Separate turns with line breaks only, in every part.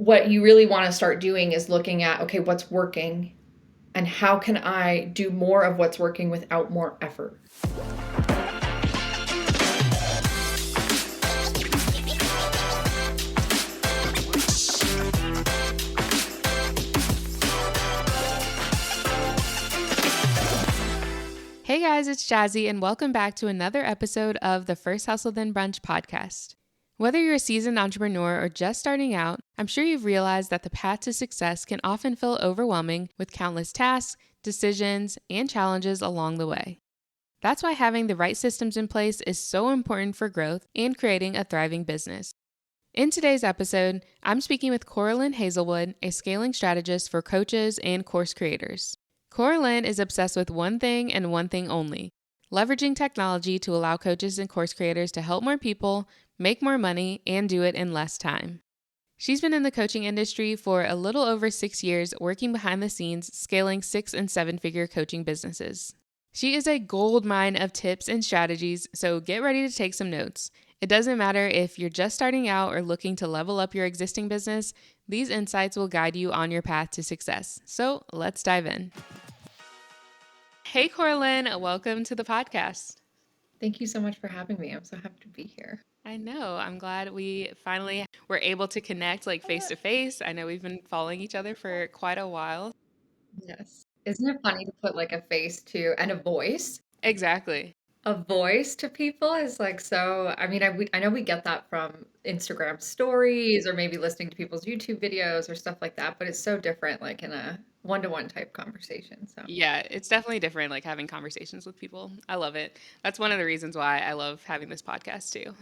what you really want to start doing is looking at, okay, what's working and how can I do more of what's working without more effort?
Hey guys, it's Jazzy, and welcome back to another episode of the First Hustle Then Brunch podcast. Whether you're a seasoned entrepreneur or just starting out, I'm sure you've realized that the path to success can often feel overwhelming with countless tasks, decisions, and challenges along the way. That's why having the right systems in place is so important for growth and creating a thriving business. In today's episode, I'm speaking with Cora-Lynn Hazelwood, a scaling strategist for coaches and course creators. Cora-Lynn is obsessed with one thing and one thing only: leveraging technology to allow coaches and course creators to help more people, make more money, and do it in less time. She's been in the coaching industry for a little over 6 years, working behind the scenes, scaling 6- and 7-figure coaching businesses. She is a gold mine of tips and strategies, so get ready to take some notes. It doesn't matter if you're just starting out or looking to level up your existing business, these insights will guide you on your path to success. So let's dive in. Hey, Cora-Lynn, welcome to the podcast.
Thank you so much for having me. I'm so happy to be here.
I know. I'm glad we finally were able to connect face to face. I know we've been following each other for quite a while.
Yes. Isn't it funny to put like a face to and a voice?
Exactly.
A voice to people is like so. I mean, I know we get that from Instagram stories or maybe listening to people's YouTube videos or stuff like that, but it's so different, like in a one-to-one type conversation. So,
Yeah, it's definitely different, like having conversations with people. I love it. That's one of the reasons why I love having this podcast too.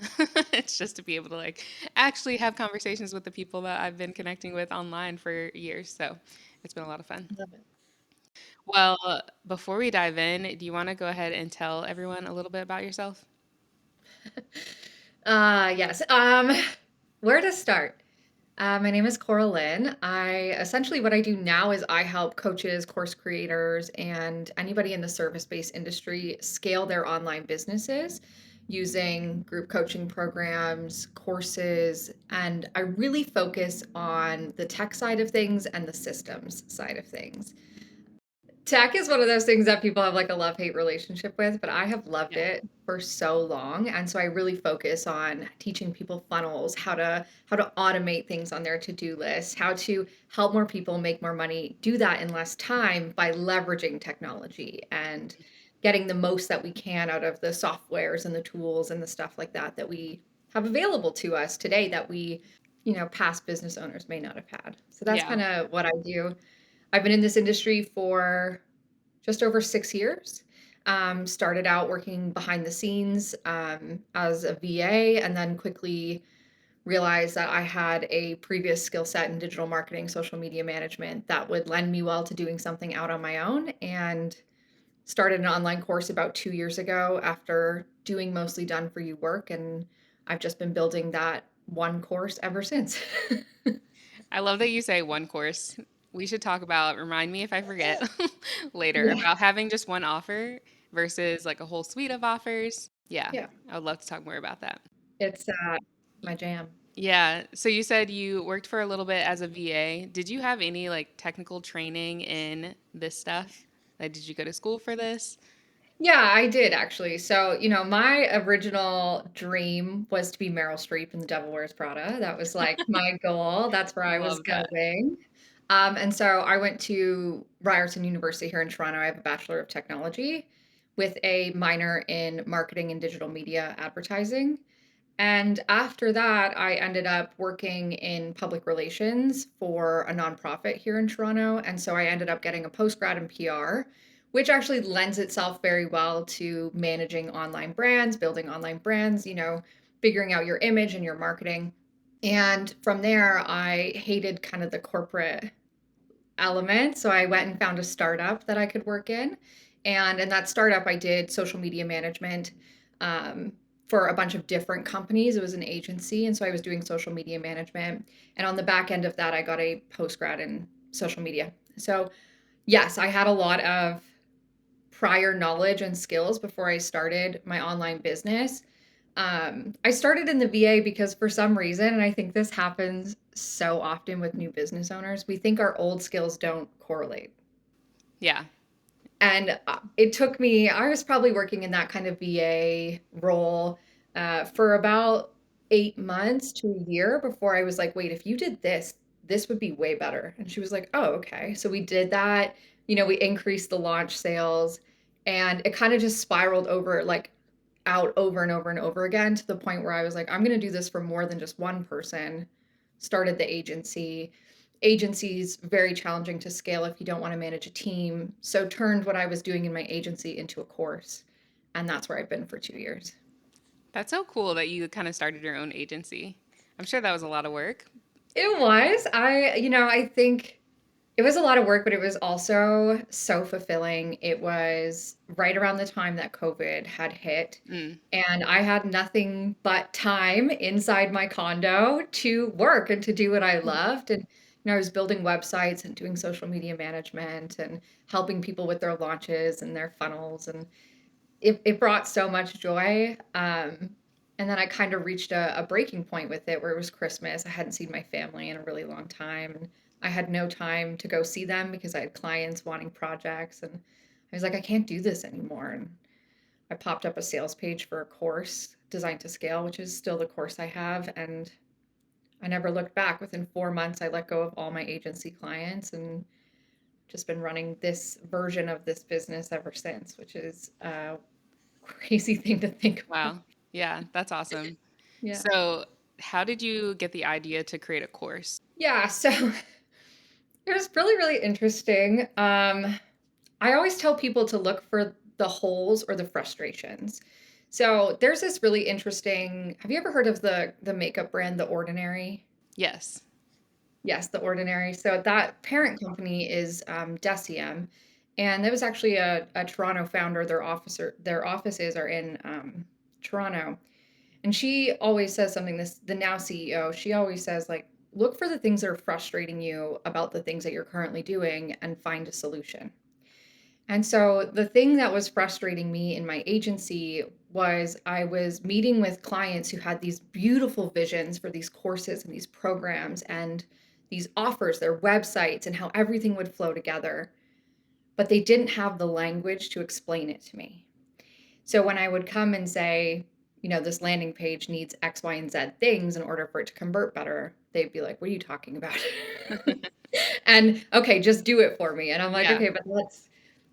It's just to be able to like actually have conversations with the people that I've been connecting with online for years. So it's been a lot of fun.
love it.
Well, before we dive in, do you want to go ahead and tell everyone a little bit about yourself?
Yes. Where to start? My name is Cora-Lynn. What I do now is I help coaches, course creators, and anybody in the service-based industry scale their online businesses using group coaching programs, courses, and I really focus on the tech side of things and the systems side of things. Tech is one of those things that people have like a love-hate relationship with, but I have loved
Yeah.
it for so long. And so I really focus on teaching people funnels, how to automate things on their to-do list, how to help more people make more money, do that in less time by leveraging technology and getting the most that we can out of the softwares and the tools and the stuff like that that we have available to us today that past business owners may not have had. So that's
Yeah.
kind of what I do. I've been in this industry for just over 6 years. Started out working behind the scenes as a VA, and then quickly realized that I had a previous skill set in digital marketing, social media management that would lend me well to doing something out on my own. And started an online course about 2 years ago after doing mostly done for you work. And I've just been building that one course ever since.
I love that you say one course. We should talk about, remind me if I forget later,
Yeah.
about having just one offer versus like a whole suite of offers. Yeah,
Yeah.
I would love to talk more about that.
It's my jam.
Yeah. So you said you worked for a little bit as a VA. Did you have any like technical training in this stuff? Like, did you go to school for this?
Yeah, I did actually. So, my original dream was to be Meryl Streep in The Devil Wears Prada. That was like my goal. That's where I was
Love that.
going. And so I went to Ryerson University here in Toronto. I have a Bachelor of Technology with a minor in marketing and digital media advertising. And after that, I ended up working in public relations for a nonprofit here in Toronto. And so I ended up getting a postgrad in PR, which actually lends itself very well to managing online brands, building online brands, figuring out your image and your marketing. And from there, I hated kind of the corporate element. So I went and found a startup that I could work in. And in that startup, I did social media management um, for a bunch of different companies. It was an agency. And so I was doing social media management. And on the back end of that, I got a postgrad in social media. So, yes, I had a lot of prior knowledge and skills before I started my online business. I started in the VA because for some reason, and I think this happens so often with new business owners, we think our old skills don't correlate.
Yeah.
And it took me, I was probably working in that kind of VA role for about 8 months to a year before I was like, wait, if you did this, this would be way better. And she was like, oh, okay. So we did that. We increased the launch sales and it kind of just spiraled over like out over and over and over again to the point where I was like, I'm going to do this for more than just one person. Started the agency. Agency's very challenging to scale if you don't want to manage a team. So turned what I was doing in my agency into a course. And that's where I've been for 2 years.
That's so cool that you kind of started your own agency. I'm sure that was a lot of work.
It was. I think it was a lot of work, but it was also so fulfilling. It was right around the time that COVID had hit,
Mm.
and I had nothing but time inside my condo to work and to do what I loved. And I was building websites and doing social media management and helping people with their launches and their funnels. And it brought so much joy. And then I kind of reached a breaking point with it where it was Christmas. I hadn't seen my family in a really long time. And I had no time to go see them because I had clients wanting projects. And I was like, I can't do this anymore. And I popped up a sales page for a course, Designed to Scale, which is still the course I have. And I never looked back. Within 4 months, I let go of all my agency clients and just been running this version of this business ever since, which is crazy thing to think about.
Wow. Yeah, that's awesome.
Yeah.
So, how did you get the idea to create a course?
Yeah. So it was really, really interesting. I always tell people to look for the holes or the frustrations. So there's this really interesting. Have you ever heard of the makeup brand, The Ordinary?
Yes.
Yes, The Ordinary. So that parent company is Deciem, and there was actually a Toronto founder. Their offices are in Toronto. And she always says something, the now CEO, she always says, like, look for the things that are frustrating you about the things that you're currently doing and find a solution. And so the thing that was frustrating me in my agency was I was meeting with clients who had these beautiful visions for these courses and these programs and these offers, their websites, and how everything would flow together. But they didn't have the language to explain it to me. So when I would come and say, this landing page needs X, Y, and Z things in order for it to convert better, they'd be like, what are you talking about? And okay, just do it for me. And I'm like,
Yeah.
okay, but that's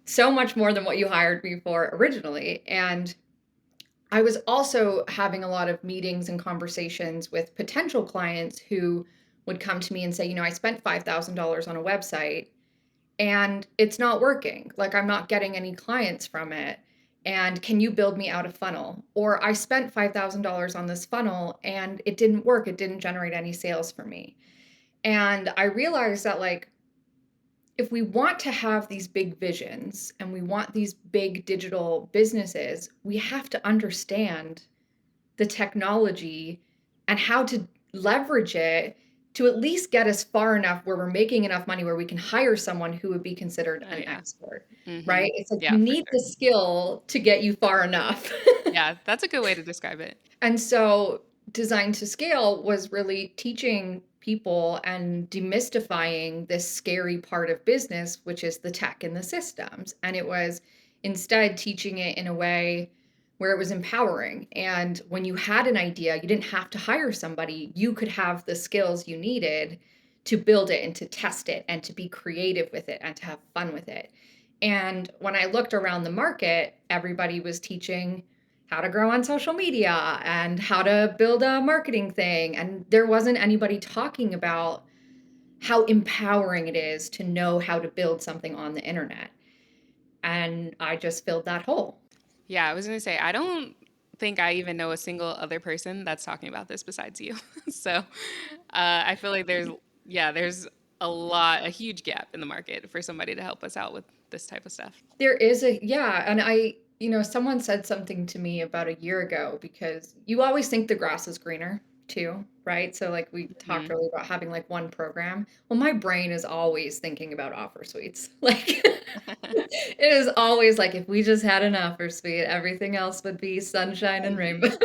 so much more than what you hired me for originally. And I was also having a lot of meetings and conversations with potential clients who would come to me and say, I spent $5,000 on a website and it's not working. Like I'm not getting any clients from it. And can you build me out a funnel? Or I spent $5,000 on this funnel and it didn't work. It didn't generate any sales for me. And I realized that like if we want to have these big visions and we want these big digital businesses, we have to understand the technology and how to leverage it to at least get us far enough where we're making enough money where we can hire someone who would be considered
Oh,
an
yeah.
expert,
Mm-hmm.
right? It's like
Yeah,
you
for
need
sure.
the skill to get you far enough.
Yeah, that's a good way to describe it.
And so Design to Scale was really teaching people and demystifying this scary part of business, which is the tech and the systems. And it was instead teaching it in a way where it was empowering. And when you had an idea, you didn't have to hire somebody, you could have the skills you needed to build it and to test it and to be creative with it and to have fun with it. And when I looked around the market, everybody was teaching how to grow on social media and how to build a marketing thing. And there wasn't anybody talking about how empowering it is to know how to build something on the internet. And I just filled that hole.
Yeah, I was gonna say, I don't think I even know a single other person that's talking about this besides you. So, I feel like there's a huge gap in the market for somebody to help us out with this type of stuff.
There is yeah. And someone said something to me about a year ago because you always think the grass is greener. too, right? So like we talked
Mhm.
earlier about having like one program. Well, my brain is always thinking about offer suites. Like it is always like if we just had an offer suite, everything else would be sunshine and
Mhm.
rainbows.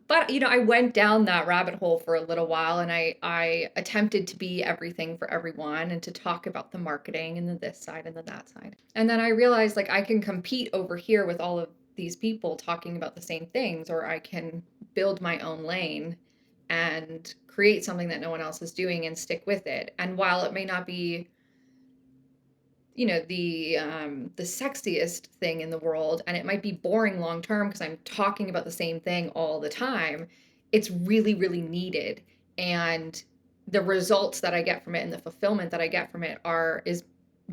But I went down that rabbit hole for a little while, and I attempted to be everything for everyone and to talk about the marketing and the this side and the that side. And then I realized like I can compete over here with all of these people talking about the same things, or I can build my own lane and create something that no one else is doing and stick with it. And while it may not be the sexiest thing in the world, and it might be boring long term because I'm talking about the same thing all the time, it's really really needed. And the results that I get from it and the fulfillment that I get from it are is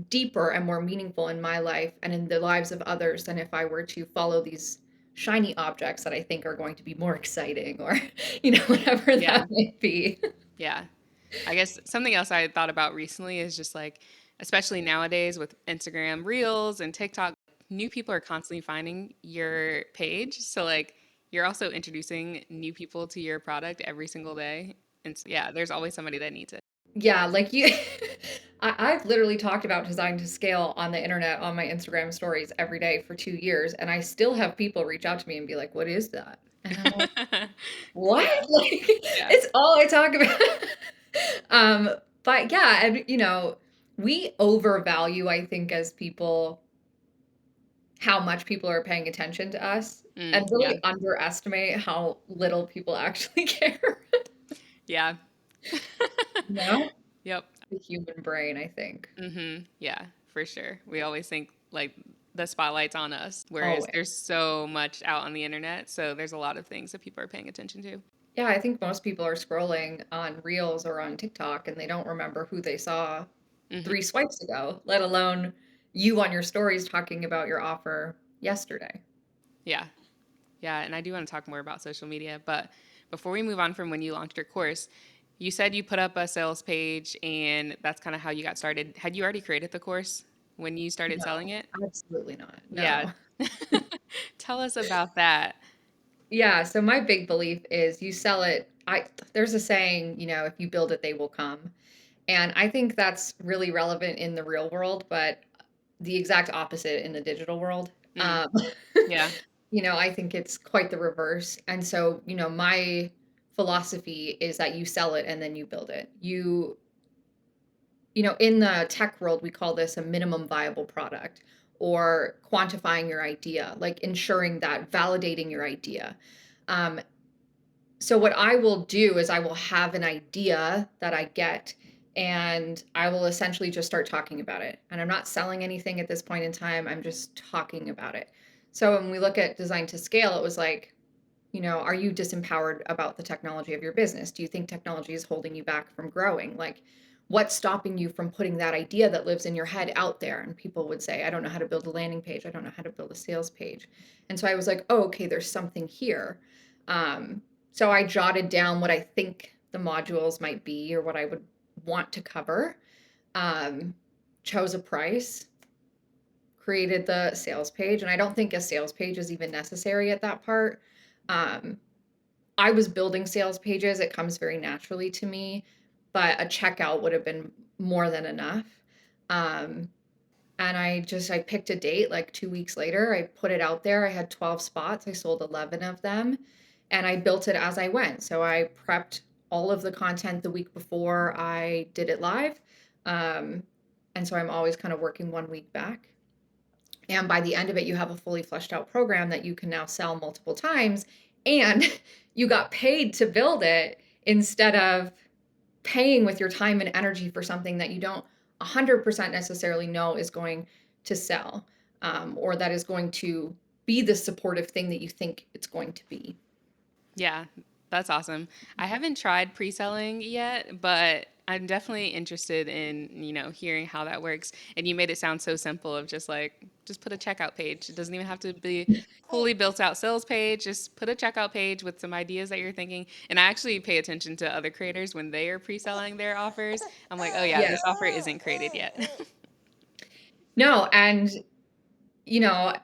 deeper and more meaningful in my life and in the lives of others than if I were to follow these shiny objects that I think are going to be more exciting, or whatever
Yeah.
that might be.
Yeah. I guess something else I thought about recently is just like, especially nowadays with Instagram Reels and TikTok, new people are constantly finding your page. So, like, you're also introducing new people to your product every single day. And yeah, there's always somebody that needs it.
Yeah, like you I've literally talked about design to scale on the internet on my Instagram stories every day for 2 years, and I still have people reach out to me and be like, "What is that?" And I'm like, "What?"
Yeah.
Like,
Yeah.
it's all I talk about. Um, but yeah, and we overvalue, I think, as people, how much people are paying attention to us, and
Yeah.
really underestimate how little people actually care.
Yeah.
You know?
Yep.
The human brain, I think.
Yeah, for sure. We always think like the spotlight's on us, whereas
Always.
there's so much out on the internet. So there's a lot of things that people are paying attention to.
Yeah, I think most people are scrolling on Reels or on TikTok and they don't remember who they saw
hmm
3 swipes ago, let alone you on your stories talking about your offer yesterday.
Yeah. Yeah. And I do want to talk more about social media. But before we move on from when you launched your course, you said you put up a sales page and that's kind of how you got started. Had you already created the course when you started selling
No,
it?
absolutely not.
Yeah.
No.
Tell us about that.
Yeah, so my big belief is you sell it. There's a saying, if you build it, they will come. And I think that's really relevant in the real world, but the exact opposite in the digital world.
Mm,
Um,
yeah.
I think it's quite the reverse. And so, my philosophy is that you sell it and then you build it. In the tech world, we call this a minimum viable product, or quantifying your idea, like ensuring that validating your idea. Um, so what I will do is I will have an idea that I get, and I will essentially just start talking about it. And I'm not selling anything at this point in time. I'm just talking about it. So when we look at design to scale, it was like, are you disempowered about the technology of your business? Do you think technology is holding you back from growing? Like, what's stopping you from putting that idea that lives in your head out there? And people would say, I don't know how to build a landing page. I don't know how to build a sales page. And so I was like, oh, okay, there's something here. Um, so I jotted down what I think the modules might be or what I would want to cover, um, chose a price, created the sales page. And I don't think a sales page is even necessary at that part. Um, I was building sales pages. It comes very naturally to me, but a checkout would have been more than enough. Um, and I picked a date like 2 weeks later. I put it out there. I had 12 spots. I sold 11 of them, and I built it as I went. So I prepped all of the content the week before I did it live. Um, and so I'm always kind of working 1 week back. And by the end of it, you have a fully fleshed out program that you can now sell multiple times. And you got paid to build it instead of paying with your time and energy for something that you don't 100% necessarily know is going to sell, or that is going to be the supportive thing that you think it's going to be.
Yeah, that's awesome. I haven't tried pre-selling yet, but I'm definitely interested in, hearing how that works. And you made it sound so simple of just put a checkout page. It doesn't even have to be fully built out sales page. Just put a checkout page with some ideas that you're thinking. And I actually pay attention to other creators when they are pre-selling their offers. I'm like, oh yeah,
Yes.
this offer isn't created yet.
No, and you know,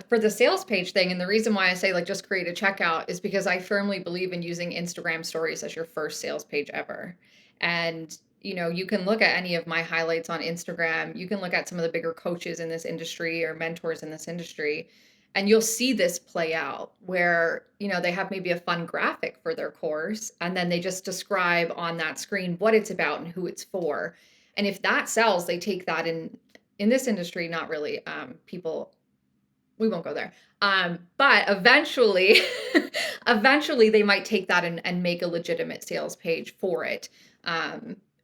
for the sales page thing, and the reason why I say like just create a checkout is because I firmly believe in using Instagram stories as your first sales page ever. And you can look at any of my highlights on Instagram. You can look at some of the bigger coaches in this industry or mentors in this industry, and you'll see this play out where, they have maybe a fun graphic for their course, and then they just describe on that screen what it's about and who it's for. And if that sells, they take that in this industry, not really. People we won't go there. But eventually, eventually they might take that and make a legitimate sales page for it.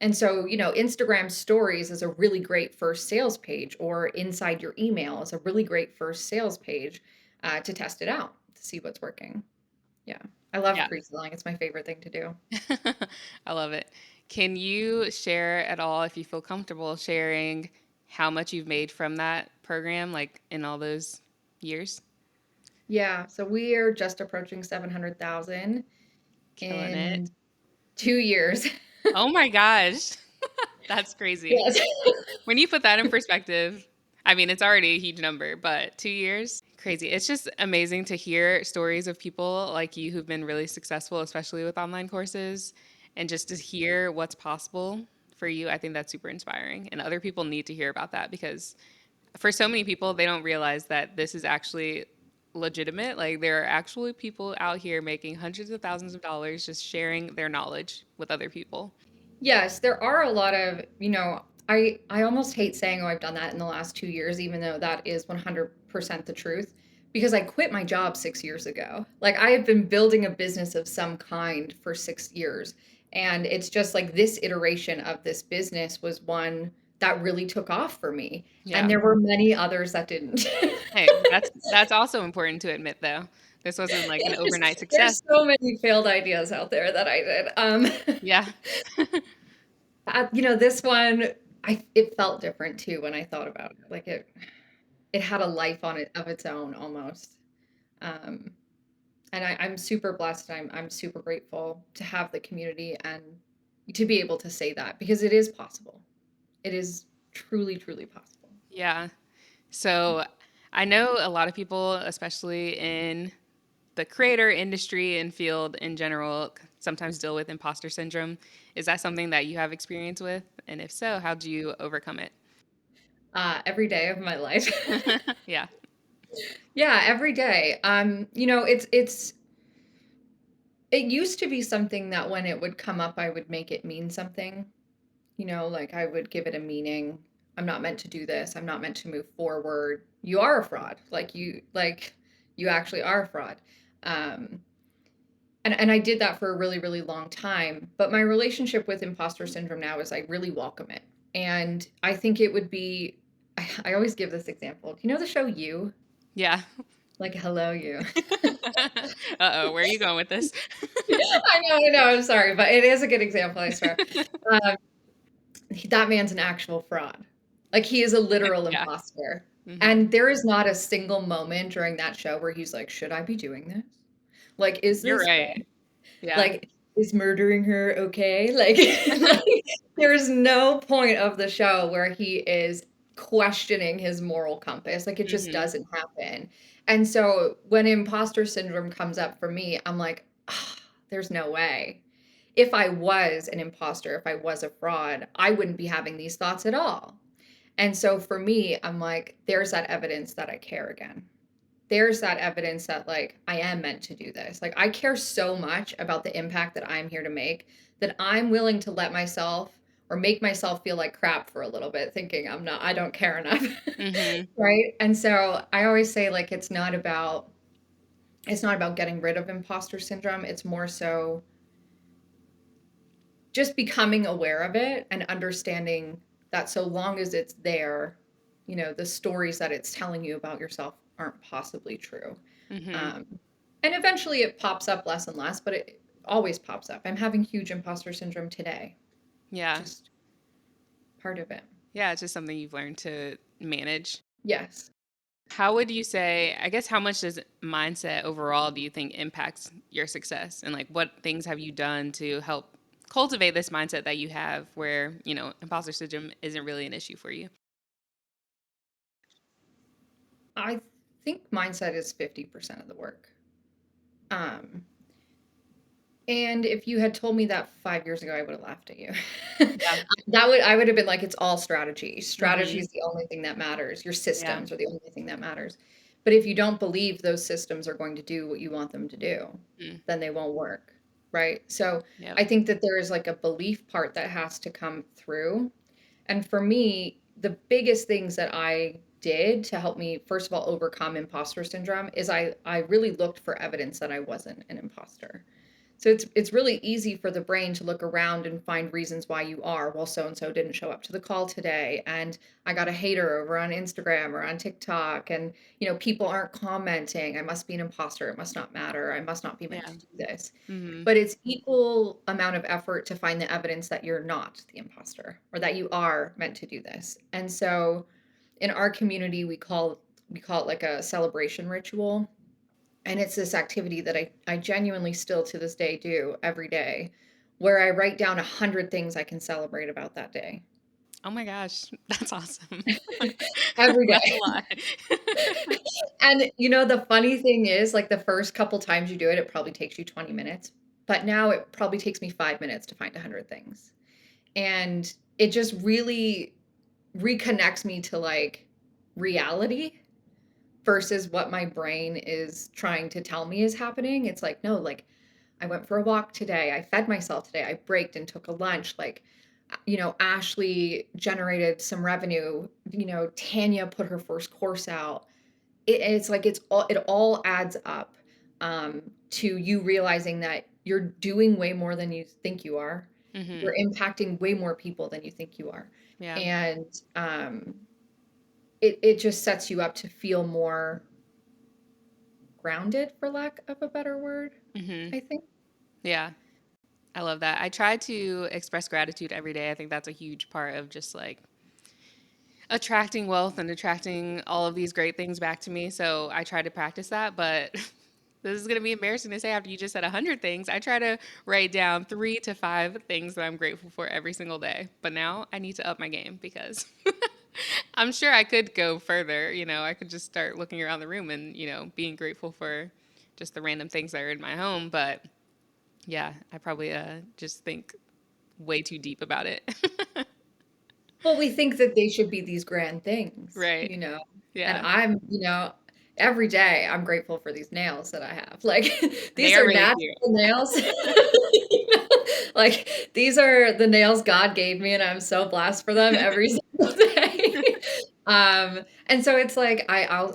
And so, Instagram stories is a really great first sales page, or inside your email is a really great first sales page to test it out, to see what's working. Yeah. I love
Yeah.
pre-selling. It's my favorite thing to do.
I love it. Can you share at all, if you feel comfortable sharing, how much you've made from that program, like in all those years?
Yeah. So we are just approaching 700,000
Killing it.
in 2 years.
Oh my gosh. That's crazy.
Yes.
When you put that in perspective, I mean, it's already a huge number, but 2 years, crazy. It's just amazing to hear stories of people like you who've been really successful, especially with online courses, and just to hear what's possible for you. I think that's super inspiring. And other people need to hear about that because for so many people, they don't realize that this is actually legitimate. Like, there are actually people out here making hundreds of thousands of dollars just sharing their knowledge with other people.
Yes, there are a lot of, I almost hate saying, oh, I've done that in the last 2 years, even though that is 100% the truth, because I quit my job 6 years ago. Like, I have been building a business of some kind for 6 years. And it's just like this iteration of this business was one that really took off for me. And
Yeah.
there were many others that didn't.
Hey, that's also important to admit though. This wasn't like an
there's,
overnight success.
there's so many failed ideas out there that I did.
Yeah.
This one, it felt different too when I thought about it. Like it had a life on it of its own almost. Um, and I'm super blessed. I'm super grateful to have the community and to be able to say that, because it is possible. It is truly, truly possible.
Yeah. So I know a lot of people, especially in the creator industry and field in general, sometimes deal with imposter syndrome. Is that something that you have experience with? And if so, how do you overcome it?
Every day of my life.
Yeah.
Yeah, every day. It used to be something that when it would come up, I would make it mean something. Like I would give it a meaning. I'm not meant to do this. I'm not meant to move forward. You are a fraud. Like you actually are a fraud. Um, and I did that for a really, really long time. But my relationship with imposter syndrome now is I really welcome it. And I think it would be, I always give this example. Do you know the show You?
Yeah.
Like, hello, you.
Uh-oh, where are you going with this?
I know, I'm sorry, but it is a good example, I swear. Um, that man's an actual fraud. Like, he is a literal
Yeah.
imposter.
Hmm.
And there is not a single moment during that show where he's like, should I be doing this? Like, is
You're
this
right.
fun?
Yeah.
Like, is murdering her okay? Like, like, there's no point of the show where he is questioning his moral compass. Like, it just
Hmm.
doesn't happen. And so when imposter syndrome comes up for me, I'm like, "Ah, there's no way. If I was an imposter, if I was a fraud, I wouldn't be having these thoughts at all. And so for me, I'm like, there's that evidence that I care again. There's that evidence that like I am meant to do this. Like I care so much about the impact that I'm here to make that I'm willing to let myself or make myself feel like crap for a little bit, thinking I don't care enough.
Hmm.
Right. And so I always say like it's not about getting rid of imposter syndrome. It's more so just becoming aware of it and understanding that so long as it's there, the stories that it's telling you about yourself aren't possibly true.
Hmm.
Um, and eventually it pops up less and less, but it always pops up. I'm having huge imposter syndrome today,
Yeah.
just part of it.
Yeah, it's just something you've learned to manage.
Yes.
How would you say, I guess, how much does mindset overall do you think impacts your success? And like, what things have you done to help cultivate this mindset that you have where, imposter syndrome isn't really an issue for you?
I think mindset is 50% of the work. Um, and if you had told me that 5 years ago, I would have laughed at you.
Yeah.
I would have been like, it's all strategy. Strategy
Mhm.
is the only thing that matters. Your
Yeah.
systems are the only thing that matters. But if you don't believe those systems are going to do what you want them to do,
Mm.
then they won't work. Right. So
Yep.
I think that there is like a belief part that has to come through. And for me, the biggest things that I did to help me, first of all, overcome imposter syndrome is I really looked for evidence that I wasn't an imposter. So it's really easy for the brain to look around and find reasons why you are. Well, so and so didn't show up to the call today, and I got a hater over on Instagram or on TikTok, and people aren't commenting. I must be an imposter. It must not matter. I must not be meant
Yeah.
to do this.
Mhm.
But it's equal amount of effort to find the evidence that you're not the imposter or that you are meant to do this. And so in our community, we call it like a celebration ritual. And it's this activity that I genuinely still to this day do every day, where I write down 100 things I can celebrate about that day.
Oh my gosh, that's awesome.
Every
That's a
day.
lot.
And the funny thing is, like the first couple times you do it, it probably takes you 20 minutes. But now it probably takes me 5 minutes to find 100 things. And it just really reconnects me to like reality versus what my brain is trying to tell me is happening. It's like, no, like I went for a walk today. I fed myself today. I braked and took a lunch. Like, Ashley generated some revenue. Tanya put her first course out. It's like it all adds up to you realizing that you're doing way more than you think you are.
Mhm.
You're impacting way more people than you think you are,
Yeah.
and it just sets you up to feel more grounded, for lack of a better word.
Mhm.
I think.
Yeah. I love that. I try to express gratitude every day. I think that's a huge part of just like attracting wealth and attracting all of these great things back to me. So I try to practice that, but this is going to be embarrassing to say after you just said 100 things. I try to write down 3 to 5 things that I'm grateful for every single day. But now I need to up my game because I'm sure I could go further. I could just start looking around the room and, being grateful for just the random things that are in my home. But yeah, I probably just think way too deep about it.
Well, we think that they should be these grand things,
Right.
and
Yeah.
every day I'm grateful for these nails that I have. Like
They
these
are
are
really
natural
cute.
nails. Like these are the nails God gave me, and I'm so blessed for them every single day. And so it's like I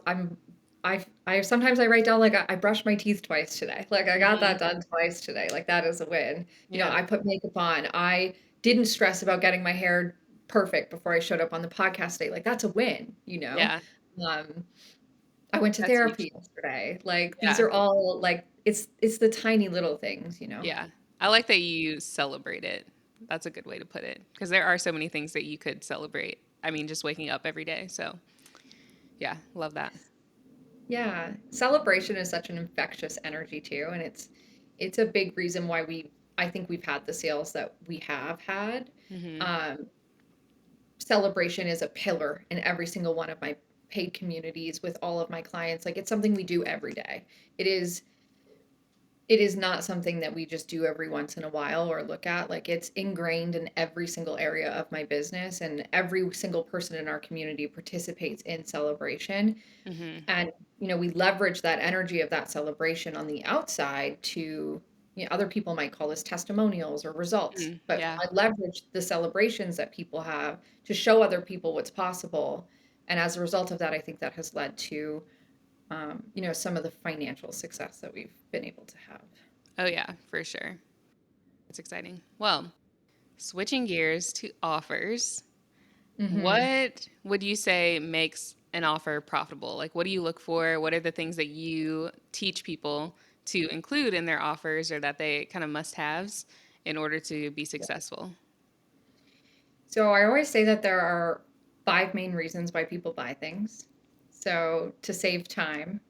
sometimes I write down like I brushed my teeth twice today. Like I got that
Mhm.
done twice today. Like that is a win.
Yeah.
I put makeup on. I didn't stress about getting my hair perfect before I showed up on the podcast today. Like that's a win.
Yeah.
Um, I went to
That's huge.
therapy yesterday. Like these
Yeah.
are all like it's the tiny little things.
Yeah. I like that you celebrate it. That's a good way to put it because there are so many things that you could celebrate. I mean, just waking up every day. So, yeah, love that.
Yeah. Celebration is such an infectious energy too, and it's a big reason why I think we've had the sales that we have had.
Mhm.
Um, Celebration is a pillar in every single one of my paid communities with all of my clients. Like it's something we do every day. It is it is not something that we just do every once in a while or look at. Like it's ingrained in every single area of my business, and every single person in our community participates in celebration.
Mhm.
And we leverage that energy of that celebration on the outside to other people might call this testimonials or results,
Mm,
but
yeah.
I leverage the celebrations that people have to show other people what's possible. And as a result of that, I think that has led to some of the financial success that we've been able to have.
Oh yeah, for sure. It's exciting. Well, switching gears to offers.
Hmm.
What would you say makes an offer profitable? Like, what do you look for? What are the things that you teach people to include in their offers or that they kind of must haves in order to be successful?
So I always say that there are five main reasons why people buy things. So to save time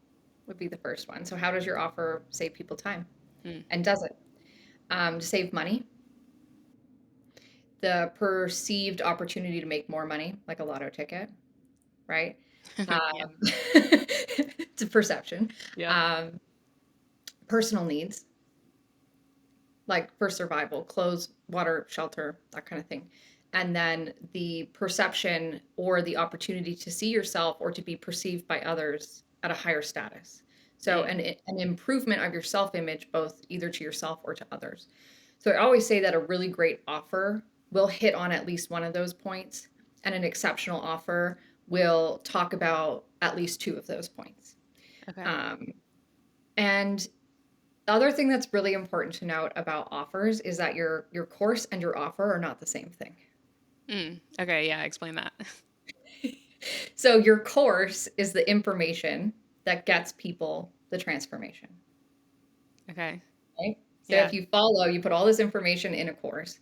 would be the first one. So how does your offer save people time?
Mm.
And does it? To save money, the perceived opportunity to make more money, like a lotto ticket, right?
Yeah.
Um, to perception,
Yep.
um, personal needs, like for survival, clothes, water, shelter, that kind of thing. And then the perception or the opportunity to see yourself or to be perceived by others at a higher status. So
Mm.
an improvement of your self-image, both either to yourself or to others. So I always say that a really great offer will hit on at least one of those points, and an exceptional offer will talk about at least two of those points.
Okay.
Um, and the other thing that's really important to note about offers is that your course and your offer are not the same thing.
Okay. Yeah. Explain that.
So your course is the information that gets people the transformation,
Okay.
right? So
Yeah.
if you follow, you put all this information in a course,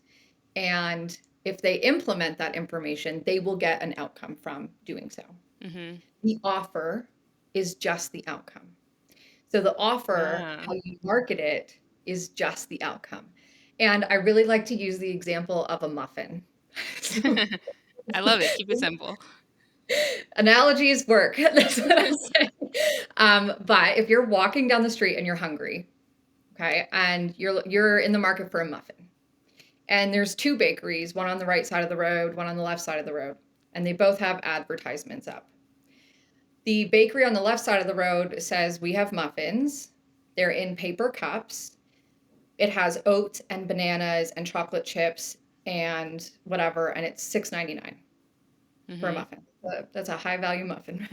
and if they implement that information, they will get an outcome from doing so.
Mm-hmm.
The offer is just the outcome. So the offer,
Ah.
how you market it, is just the outcome. And I really like to use the example of a muffin. So
I love it. Keep it simple.
analogies work. That's what I'm saying. But if you're walking down the street and you're hungry, okay, and you're in the market for a muffin, and there's two bakeries, one on the right side of the road, one on the left side of the road, and they both have advertisements up. The bakery on the left side of the road says, "We have muffins. They're in paper cups. It has oats and bananas and chocolate chips and whatever, and it's $6.99 for a
Mm-hmm.
muffin." That's a high value muffin.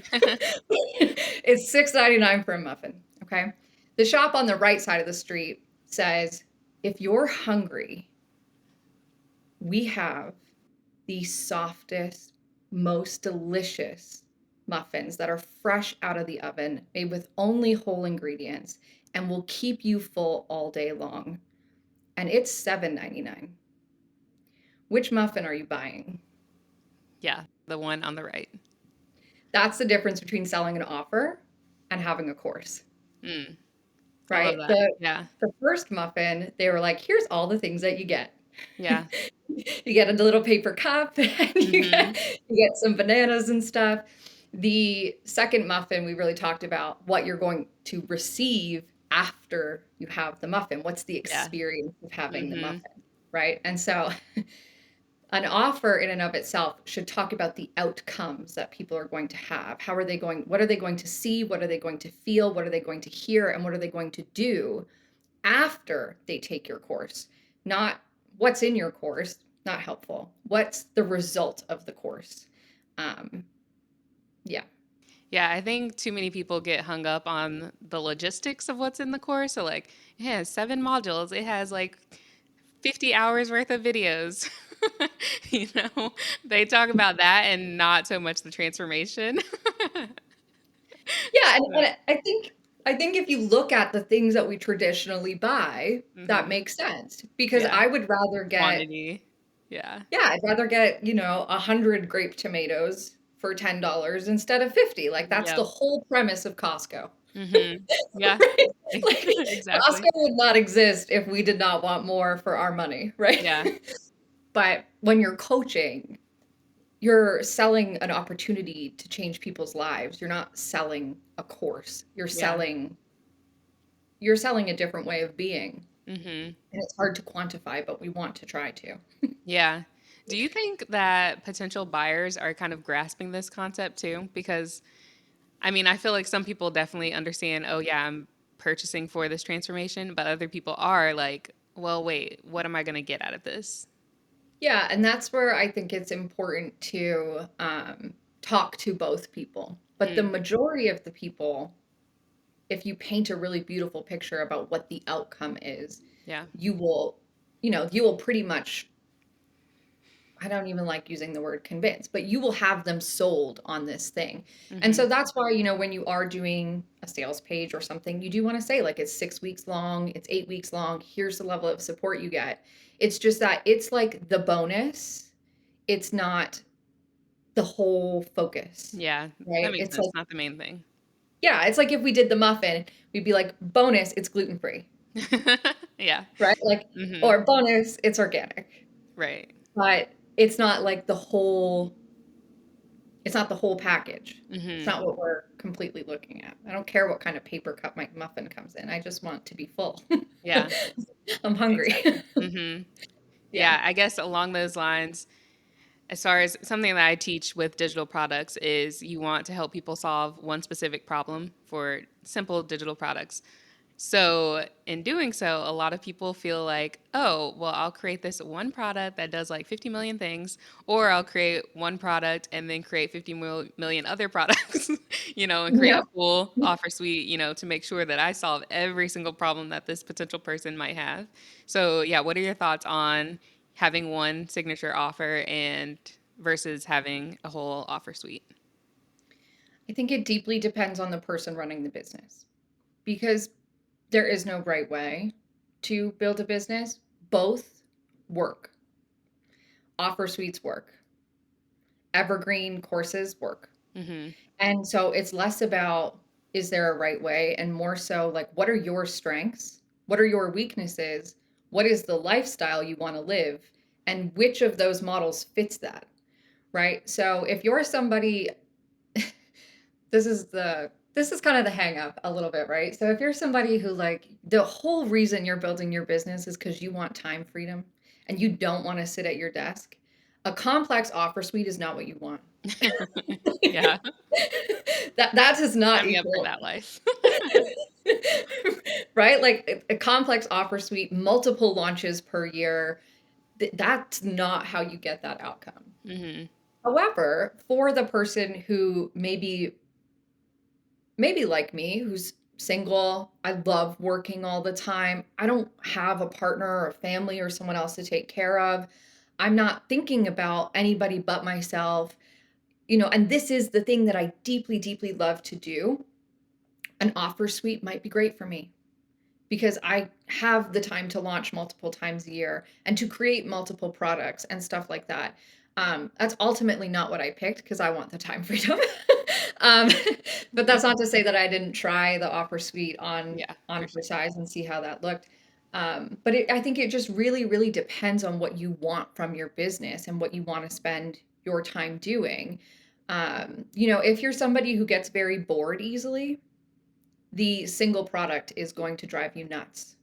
It's $6.99 for a muffin. Okay. The shop on the right side of the street says, "If you're hungry, we have the softest, most delicious muffins that are fresh out of the oven, made with only whole ingredients, and will keep you full all day long. And it's $7.99. Which muffin are you buying?"
Yeah. The one on the right.
That's the difference between selling an offer and having a course,
Mm. I love
right?
that. Yeah.
The first muffin, they were like, "Here's all the things that you get."
Yeah.
You get a little paper cup and
Mm-hmm.
you get some bananas and stuff. The second muffin, we really talked about what you're going to receive after you have the muffin. What's the
Yeah.
experience of having the
Mm-hmm.
muffin, right? And so an offer in and of itself should talk about the outcomes that people are going to have. How are they going, what are they going to see? What are they going to feel? What are they going to hear? And what are they going to do after they take your course? Not what's in your course, not helpful. What's the result of the course? Um, yeah.
Yeah, I think too many people get hung up on the logistics of what's in the course. So, like, it has 7 modules, it has like 50 hours worth of videos. you know, they talk about that and not so much the transformation.
Yeah,
So,
and I think if you look at the things that we traditionally buy, that
hmm.
makes sense because
Yeah,
I would rather get,
quantity. Yeah,
yeah, I'd rather get, 100 grape tomatoes for $10 instead of 50. Like that's the
yep.
whole premise of Costco.
Hmm. Yeah,
Right? Like
exactly.
Costco would not exist if we did not want more for our money, right?
Yeah,
But when you're coaching, you're selling an opportunity to change people's lives. You're not selling a course.
yeah.
You're selling a different way of being.
Hmm.
And it's hard to quantify, but we want to try to.
Yeah. Do you think that potential buyers are kind of grasping this concept too? Because I mean, I feel like some people definitely understand, oh, yeah, I'm purchasing for this transformation, but other people are like, well, wait, what am I going to get out of this?
Yeah, and that's where I think it's important to talk to both people. But the
Mm,
majority of the people, if you paint a really beautiful picture about what the outcome is,
yeah.
you will, you will pretty much, I don't even like using the word convince, but you will have them sold on this thing. And
Hmm.
so that's why, when you are doing a sales page or something, you do want to say, like, it's 6 weeks long, it's 8 weeks long, here's the level of support you get. It's just that it's like the bonus, it's not the whole focus,
Yeah. That
right?
makes
It's
sense.
like,
Not the main thing.
yeah, it's like if we did the muffin, we'd be like, bonus, it's gluten free,
Yeah.
right? Like,
Hmm.
or bonus, it's organic.
Right.
But it's not like the whole It's not the whole package. It's
Mhm.
not what we're completely looking at. I don't care what kind of paper cup my muffin comes in. I just want to be full.
Yeah,
I'm hungry.
exactly. Mhm.
Yeah.
Yeah, I guess along those lines, as far as something that I teach with digital products is you want to help people solve one specific problem for simple digital products. So, in doing so, a lot of people feel like, oh, well, I'll create this one product that does like 50 million things, or I'll create one product and then create 50 million other products, and create
Yeah.
a full offer suite, to make sure that I solve every single problem that this potential person might have. So, yeah, what are your thoughts on having one signature offer and versus having a whole offer suite?
I think it deeply depends on the person running the business because there is no right way to build a business. Both work. Offer suites work. Evergreen courses work.
Mm-hmm.
And so it's less about is there a right way and more so like what are your strengths? What are your weaknesses? What is the lifestyle you want to live? And which of those models fits that, right? So if you're somebody this is kind of the hang up a little bit, right? So if you're somebody who like the whole reason you're building your business is because you want time freedom and you don't want to sit at your desk, a complex offer suite is not what you want.
Yeah,
That does not
sign me up for
equal
that life.
right? Like a complex offer suite, multiple launches per year. That's not how you get that outcome.
Mm-hmm.
However, for the person who maybe like me, who's single, I love working all the time. I don't have a partner or a family or someone else to take care of. I'm not thinking about anybody but myself, and this is the thing that I deeply, deeply love to do. An offer suite might be great for me because I have the time to launch multiple times a year and to create multiple products and stuff like that. That's ultimately not what I picked because I want the time freedom. um, but that's not to say that I didn't try the offer suite
Yeah,
on
for
for
sure.
size and see how that looked. But I think it just really, really depends on what you want from your business and what you want to spend your time doing. If you're somebody who gets very bored easily, the single product is going to drive you nuts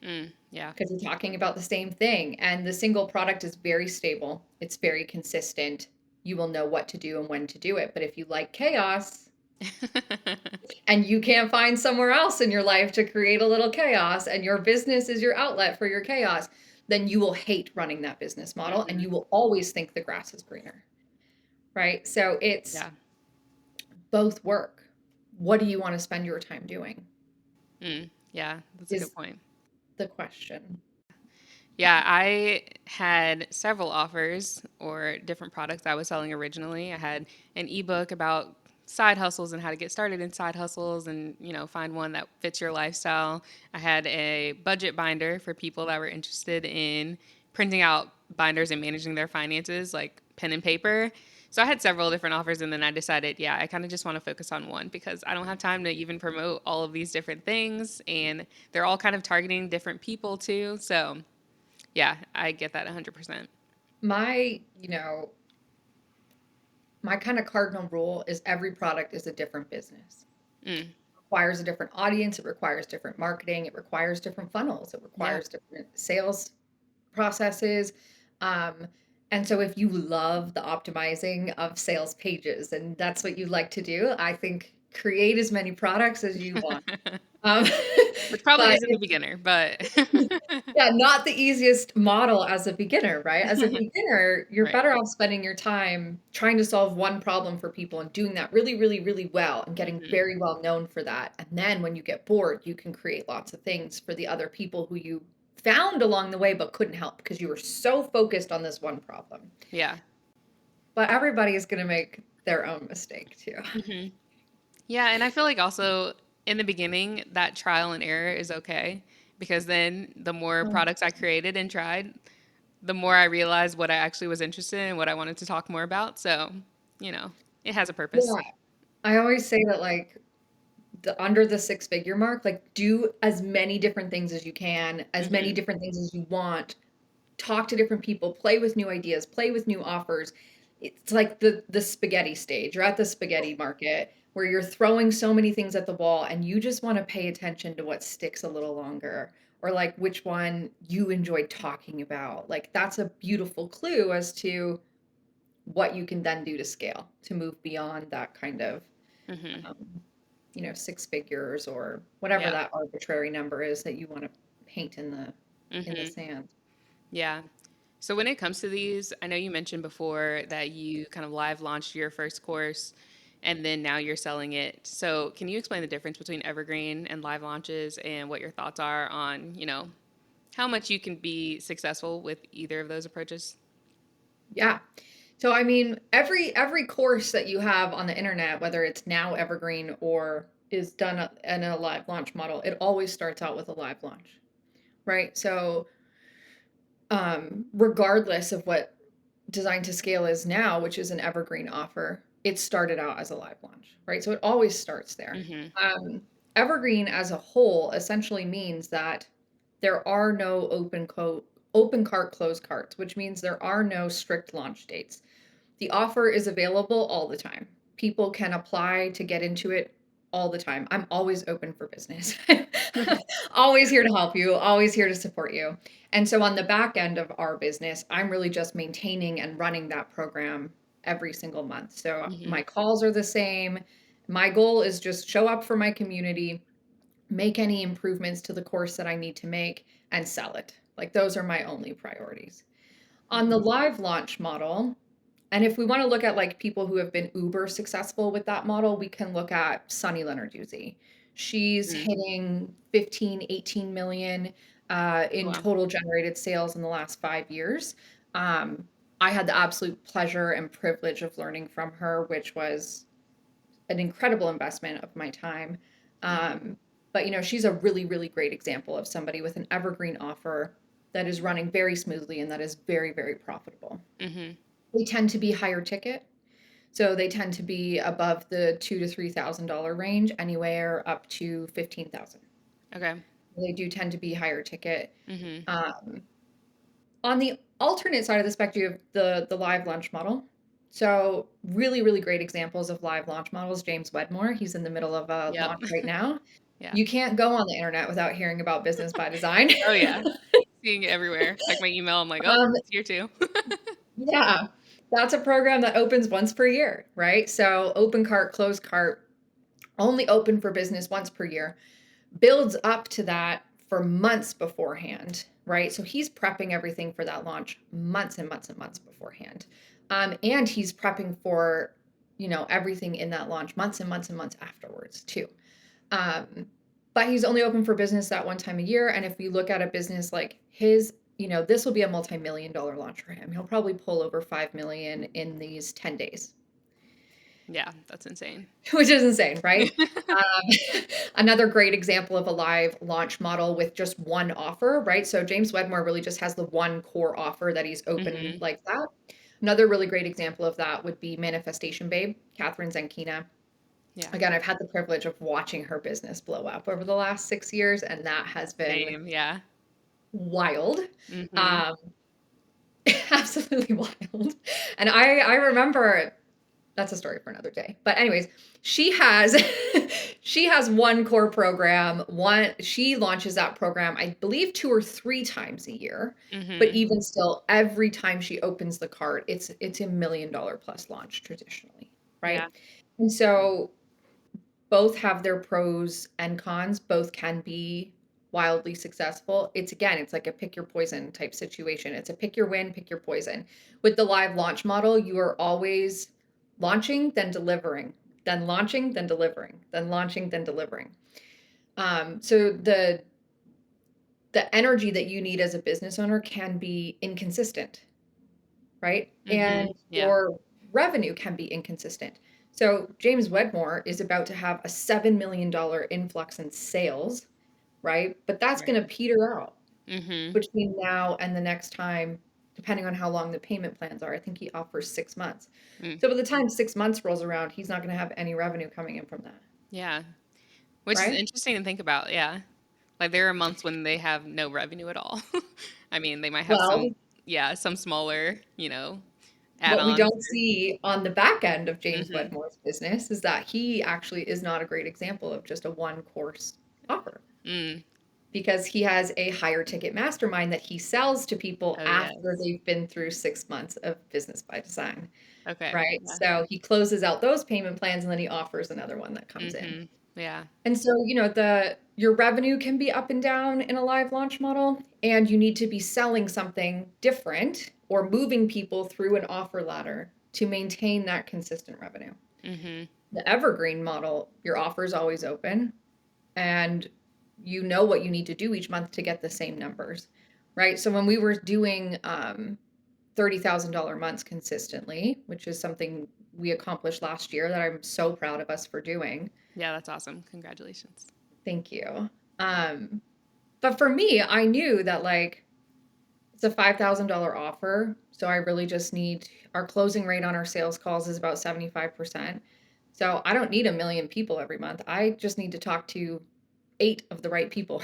Yeah.
because you're talking about the same thing. And the single product is very stable, it's very consistent. You will know what to do and when to do it. But if you like chaos and you can't find somewhere else in your life to create a little chaos and your business is your outlet for your chaos, then you will hate running that business model and
Mhm.
you will always think the grass is greener. Right. So it's
Yeah.
both work. What do you want to spend your time doing?
Yeah, that's a
Is
good point.
the question.
Yeah, I had several offers or different products I was selling originally. I had an ebook about side hustles and how to get started in side hustles and, find one that fits your lifestyle. I had a budget binder for people that were interested in printing out binders and managing their finances, like pen and paper. So I had several different offers and then I decided, yeah, I kind of just want to focus on one because I don't have time to even promote all of these different things and they're all kind of targeting different people too. So, yeah, I get that 100%.
My, my kind of cardinal rule is every product is a different business.
Mm,
Requires a different audience, it requires different marketing, it requires different funnels, it
yeah.
requires different sales processes. Um, and so if you love the optimizing of sales pages and that's what you like to do, I think create as many products as you want. Um,
Which probably
but
isn't the beginner, but
yeah, not the easiest model as a beginner, right? As a beginner, you're
right.
better off spending your time trying to solve one problem for people and doing that really, really, really well and getting
Hmm.
very well known for that. And then when you get bored, you can create lots of things for the other people who you found along the way but couldn't help because you were so focused on this one problem.
Yeah.
But everybody is going to make their own mistake too.
Hmm. Yeah, and I feel like also in the beginning, that trial and error is okay because then the more products I created and tried, the more I realized what I actually was interested in, what I wanted to talk more about. So, you know, it has a purpose.
Yeah. I always say that like under the six-figure mark, like do as many different things as you can, as many
Hmm.
different things as you want. Talk to different people, play with new ideas, play with new offers. it's like the spaghetti stage. You're at the spaghetti market where you're throwing so many things at the wall and you just want to pay attention to what sticks a little longer or like which one you enjoyed talking about. Like that's a beautiful clue as to what you can then do to scale to move beyond that kind of
Mhm.
um, six figures or whatever
Yeah.
that arbitrary number is that you want to paint in the
Mhm.
sand.
Yeah. So when it comes to these, I know you mentioned before that you kind of live launched your first course and then now you're selling it. So can you explain the difference between evergreen and live launches and what your thoughts are on, how much you can be successful with either of those approaches?
Yeah. So I mean, every course that you have on the internet, whether it's now evergreen or is done in a live launch model, it always starts out with a live launch, right? So regardless of what Design to Scale is now, which is an evergreen offer, it started out as a live launch, right? So it always starts there.
Mhm.
Evergreen as a whole essentially means that there are no open cart, closed carts, which means there are no strict launch dates. The offer is available all the time. People can apply to get into it all the time. I'm always open for business. Always here to help you, always here to support you. And so on the back end of our business, I'm really just maintaining and running that program every single month. So
Mhm.
my calls are the same. My goal is just show up for my community, make any improvements to the course that I need to make, and sell it. Like those are my only priorities. On the
Mhm.
live launch model, and if we want to look at like people who have been uber successful with that model, we can look at Sunny Lenarduzzi. She's
Mhm.
hitting 15, 18 million in
Wow.
total generated sales in the last 5 years. Um, I had the absolute pleasure and privilege of learning from her, which was an incredible investment of my time.
Mhm.
But she's a really, really great example of somebody with an evergreen offer that is running very smoothly and that is very, very profitable.
Mhm.
They tend to be higher ticket. So they tend to be above the $2,000 to $3,000 range, anywhere up to 15,000.
Okay.
They do tend to be higher ticket.
Mhm.
Um, on the alternate side of the spectrum, you have the live launch model. So really, really great examples of live launch models. James Wedmore, he's in the middle of a
Yep.
launch right now.
Yeah.
You can't go on the internet without hearing about business by design.
Oh yeah. Seeing it everywhere. Check my email. I'm like, oh,
um,
it's here too.
yeah, that's a program that opens once per year, right? So open cart, closed cart, only open for business once per year, builds up to that for months beforehand, right? So he's prepping everything for that launch months and months and months beforehand. And he's prepping for, everything in that launch months and months and months afterwards too. Um, but he's only open for business that one time a year. And if we look at a business like his, this will be a multi-million dollar launch for him. He'll probably pull over 5 million in these 10 days.
Yeah, that's insane.
Which is insane, right? Another great example of a live launch model with just one offer, right? So James Wedmore really just has the one core offer that he's open
Mhm.
like that. Another really great example of that would be Manifestation Babe, Catherine Zankina.
Yeah.
Again, I've had the privilege of watching her business blow up over the last 6 years, and that has been
Same. Yeah.
wild.
Mhm.
Um, absolutely wild. And I remember that's a story for another day. But anyways, she has she has one core program. One she launches that program, I believe 2 or 3 times a year. But
Mhm.
even still, every time she opens the cart, it's $1 million plus launch traditionally,
Yeah.
right? And so both have their pros and cons. Both can be wildly successful. It's like a pick your poison type situation. It's a pick your win, pick your poison. With the live launch model, you are always launching, then delivering, then launching, then delivering, then launching, then delivering. So the energy that you need as a business owner can be inconsistent, right? And
Mhm. Yeah.
your revenue can be inconsistent. So James Wedmore is about to have a $7 million influx in sales, right? But that's
Right.
going to peter out
Mhm.
between now and the next time, depending on how long the payment plans are. I think he offers 6 months.
Mm.
So by the time 6 months rolls around, he's not going to have any revenue coming in from that,
Yeah. Which is
right?
interesting to think about. Yeah. Like there are months when they have no revenue at all. I mean, they might have some,
Well,
yeah, some smaller,
What we
add-ons.
don't see on the back end of James
Mm-hmm.
Wedmore's business is that he actually is not a great example of just a one course offer,
Mm.
because he has a higher ticket mastermind that he sells to people
Oh,
after
yes.
they've been through 6 months of business by design,
Okay.
right?
Yeah.
So he closes out those payment plans and then he offers another one that comes in.
Mm-hmm. Yeah.
And so, your revenue can be up and down in a live launch model, and you need to be selling something different or moving people through an offer ladder to maintain that consistent revenue.
Mm-hmm.
The evergreen model, your offer is always open and you know what you need to do each month to get the same numbers, right? So when we were doing $30,000 months consistently, which is something we accomplished last year that I'm so proud of us for doing.
Yeah, that's awesome. Congratulations.
Thank you. Um, but for me, I knew that like it's a $5,000 offer. So I really just need our closing rate on our sales calls is about 75%. So I don't need a million people every month. I just need to talk to 8 of the right people.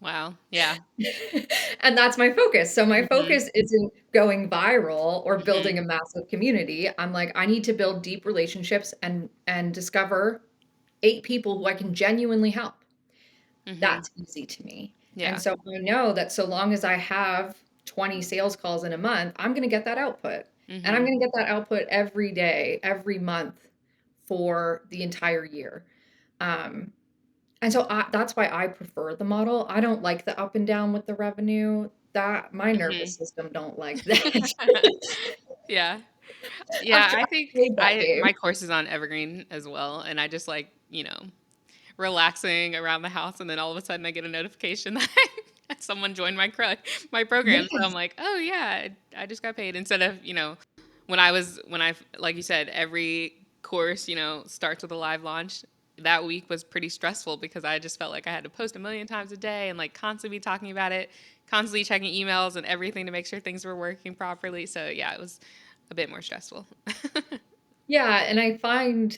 Wow. Yeah.
And that's my focus. So my
Mm-hmm.
focus isn't going viral or
Mm-hmm.
building a massive community. I'm like, I need to build deep relationships and discover 8 people who I can genuinely help.
Mm-hmm.
That's easy to me. And
Yeah.
so I know that so long as I have 20 sales calls in a month, I'm going to get that output. And I'm
Mm-hmm.
going to get that output every day, every month for the entire year. Um, and so that's why I prefer the model. I don't like the up and down with the revenue. That my
Mm-hmm.
nervous system don't like that.
Yeah.
I've
Yeah, I
tried to
think
play that
I
game.
my course is on Evergreen as well, and I just like, relaxing around the house, and then all of a sudden I get a notification that someone joined my program. So I'm
Yes.
like, "Oh yeah, I just got paid." Instead of, when I like you said, every course, starts with a live launch. That week was pretty stressful because I just felt like I had to post a million times a day and like constantly be talking about it, constantly checking emails and everything to make sure things were working properly. So yeah, it was a bit more stressful.
Yeah, and I find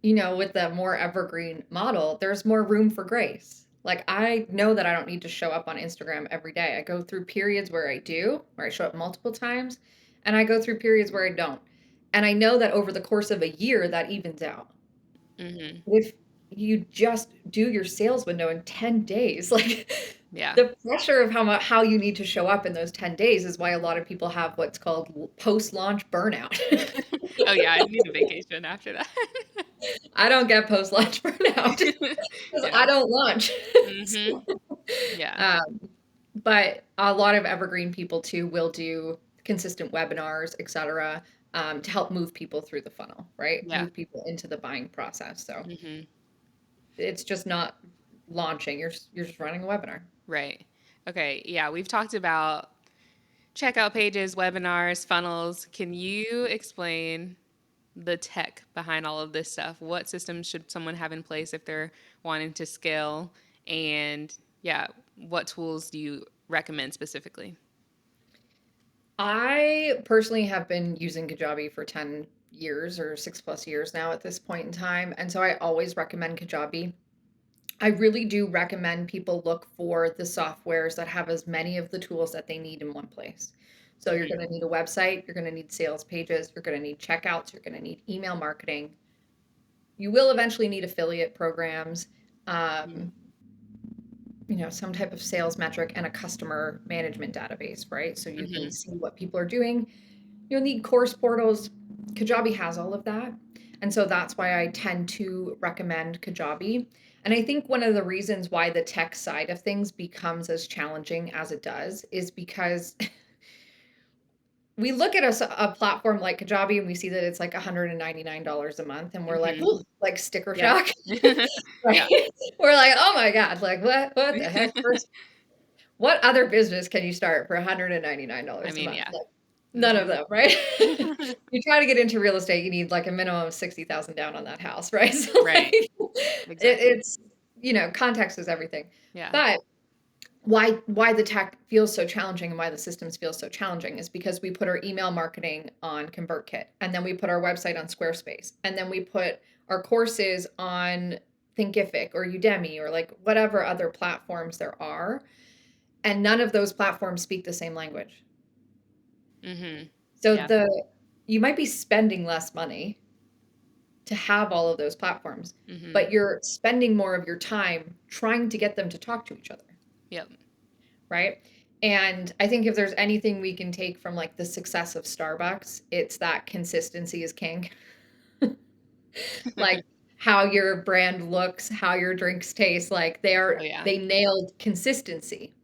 with the more evergreen model, there's more room for grace. Like I know that I don't need to show up on Instagram every day. I go through periods where I do, where I show up multiple times, and I go through periods where I don't. And I know that over the course of a year that evens out.
Hmm.
If you just do your sales window in 10 days, like
Yeah.
the pressure of how you need to show up in those 10 days is why a lot of people have what's called post-launch burnout.
Oh yeah, I need a vacation after that.
I don't get post-launch burnout because
Yeah.
I don't launch.
Hmm. Yeah.
Um, but a lot of evergreen people too will do consistent webinars, et cetera, to help move people through the funnel, right?
Yeah.
Move people into the buying process. So
Hmm.
it's just not launching. You're just running a webinar.
Right. Okay. Yeah, we've talked about checkout pages, webinars, funnels. Can you explain the tech behind all of this stuff? What systems should someone have in place if they're wanting to scale? And yeah, what tools do you recommend specifically?
I personally have been using Kajabi for 10 years or 6+ years now at this point in time. And so I always recommend Kajabi. I really do recommend people look for the softwares that have as many of the tools that they need in one place. So you're
Hmm.
going to need a website, you're going to need sales pages, you're going to need checkouts, you're going to need email marketing. You will eventually need affiliate programs, um, some type of sales metric and a customer management database, right? So you can
Hmm.
see what people are doing. You'll need course portals. Kajabi has all of that. And so that's why I tend to recommend Kajabi. And I think one of the reasons why the tech side of things becomes as challenging as it does is because we look at a platform like Kajabi and we see that it's like $199 a month and we're like,
Hmm.
"Ooh," like sticker
Yeah.
shock, right?
Yeah.
We're like, oh my God, like what the heck? First, what other business can you start for
I
$199 a
mean,
month?
yeah.
Like, none of
Hmm.
them, right? You try to get into real estate, you need like a minimum of 60,000 down on that house, right? So like
Right. Exactly.
it's context is everything.
Yeah.
But why the tech feels so challenging and why the systems feel so challenging is because we put our email marketing on ConvertKit, and then we put our website on Squarespace, and then we put our courses on Thinkific or Udemy or like whatever other platforms there are, and none of those platforms speak the same language.
Hmm.
So
Yeah.
you might be spending less money to have all of those platforms,
Mhm.
but you're spending more of your time trying to get them to talk to each other,
Yep.
right? And I think if there's anything we can take from like the success of Starbucks, it's that consistency is king. Like how your brand looks, how your drinks taste, like
Oh yeah.
they nailed consistency.